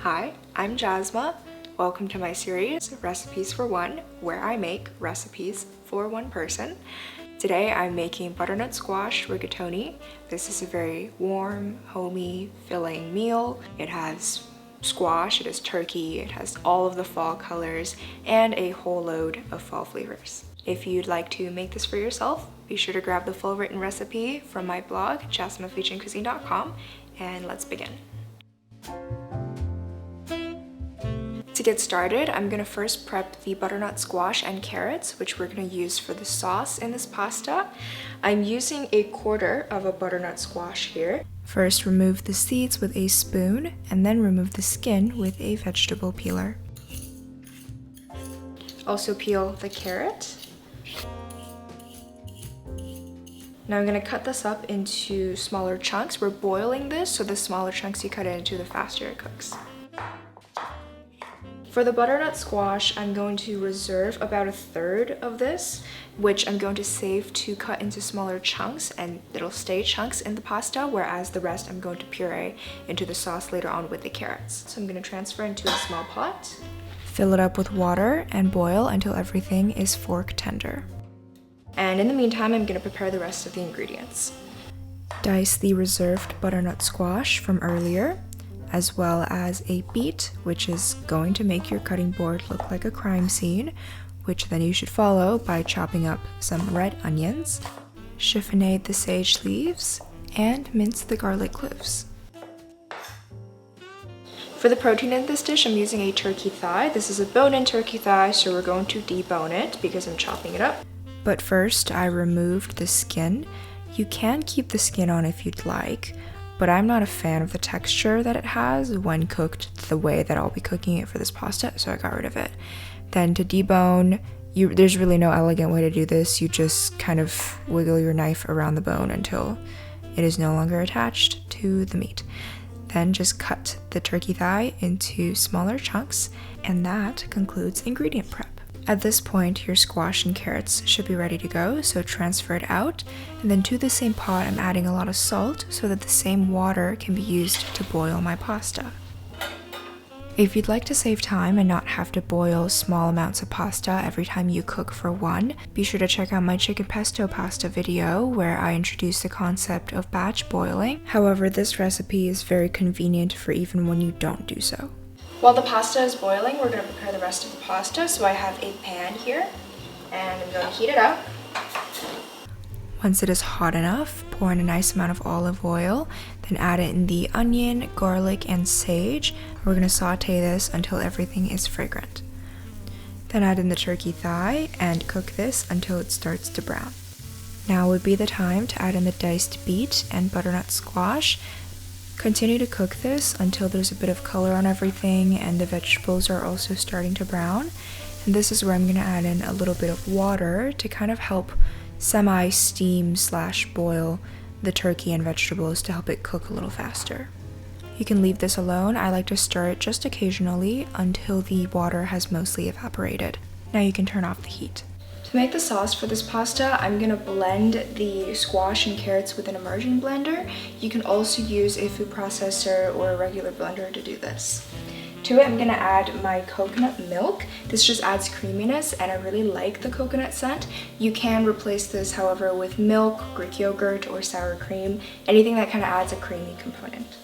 Hi, I'm Jasma. Welcome to my series, Recipes for One, where I make recipes for one person. Today I'm making butternut squash rigatoni. This is a very warm, homey, filling meal. It has squash, it has turkey, it has all of the fall colors, and a whole load of fall flavors. If you'd like to make this for yourself, be sure to grab the full written recipe from my blog, jasmafeaturingcuisine.com, and let's begin. To get started, I'm going to first prep the butternut squash and carrots, which we're going to use for the sauce in this pasta. I'm using 1/4 of a butternut squash here. First, remove the seeds with a spoon, and then remove the skin with a vegetable peeler. Also peel the carrot. Now I'm going to cut this up into smaller chunks. We're boiling this, so the smaller chunks you cut it into, the faster it cooks. For the butternut squash, I'm going to reserve about 1/3 of this, which I'm going to save to cut into smaller chunks, and it'll stay chunks in the pasta, whereas the rest I'm going to puree into the sauce later on with the carrots. So I'm going to transfer into a small pot. Fill it up with water and boil until everything is fork tender. And in the meantime, I'm going to prepare the rest of the ingredients. Dice the reserved butternut squash from earlier, as well as a beet, which is going to make your cutting board look like a crime scene, which then you should follow by chopping up some red onions, chiffonade the sage leaves, and mince the garlic cloves. For the protein in this dish, I'm using a turkey thigh. This is a bone-in turkey thigh, so we're going to debone it because I'm chopping it up. But first, I removed the skin. You can keep the skin on if you'd like, but I'm not a fan of the texture that it has when cooked the way that I'll be cooking it for this pasta, so I got rid of it. Then to debone, there's really no elegant way to do this. You just kind of wiggle your knife around the bone until it is no longer attached to the meat. Then just cut the turkey thigh into smaller chunks, and that concludes ingredient prep. At this point, your squash and carrots should be ready to go, so transfer it out, and then to the same pot I'm adding a lot of salt so that the same water can be used to boil my pasta. If you'd like to save time and not have to boil small amounts of pasta every time you cook for one, be sure to check out my chicken pesto pasta video where I introduce the concept of batch boiling. However, this recipe is very convenient for even when you don't do so. While the pasta is boiling, we're going to prepare the rest of the pasta. So I have a pan here, and I'm going to heat it up. Once it is hot enough, pour in a nice amount of olive oil, then add in the onion, garlic, and sage. We're going to saute this until everything is fragrant. Then add in the turkey thigh and cook this until it starts to brown. Now would be the time to add in the diced beet and butternut squash. Continue to cook this until there's a bit of color on everything and the vegetables are also starting to brown. And this is where I'm going to add in a little bit of water to kind of help semi-steam/boil the turkey and vegetables to help it cook a little faster. You can leave this alone. I like to stir it just occasionally until the water has mostly evaporated. Now you can turn off the heat. To make the sauce for this pasta, I'm going to blend the squash and carrots with an immersion blender. You can also use a food processor or a regular blender to do this. To it, I'm going to add my coconut milk. This just adds creaminess, and I really like the coconut scent. You can replace this, however, with milk, Greek yogurt, or sour cream, anything that kind of adds a creamy component.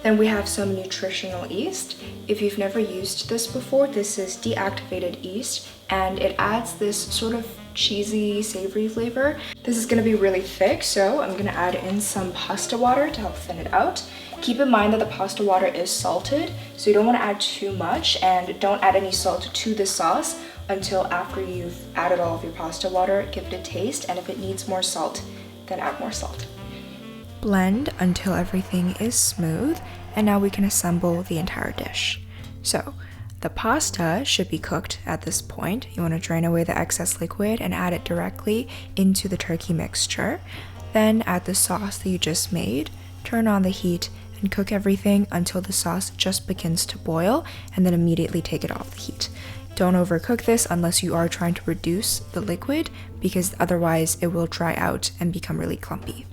Then we have some nutritional yeast. If you've never used this before, this is deactivated yeast, and it adds this sort of cheesy, savory flavor. This is going to be really thick, so I'm going to add in some pasta water to help thin it out. Keep in mind that the pasta water is salted, so you don't want to add too much, and don't add any salt to the sauce until after you've added all of your pasta water. Give it a taste, and if it needs more salt, then add more salt. Blend until everything is smooth, and now we can assemble the entire dish. So, the pasta should be cooked at this point. You want to drain away the excess liquid and add it directly into the turkey mixture. Then add the sauce that you just made, turn on the heat, and cook everything until the sauce just begins to boil, and then immediately take it off the heat. Don't overcook this unless you are trying to reduce the liquid, because otherwise it will dry out and become really clumpy.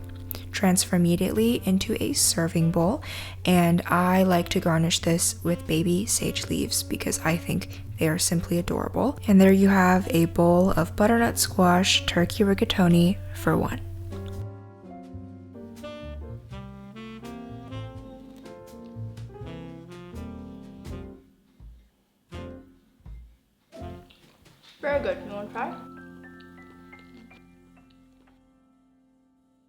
transfer immediately into a serving bowl, and I like to garnish this with baby sage leaves because I think they are simply adorable. And there you have a bowl of butternut squash turkey rigatoni for one. Very good. You want to try?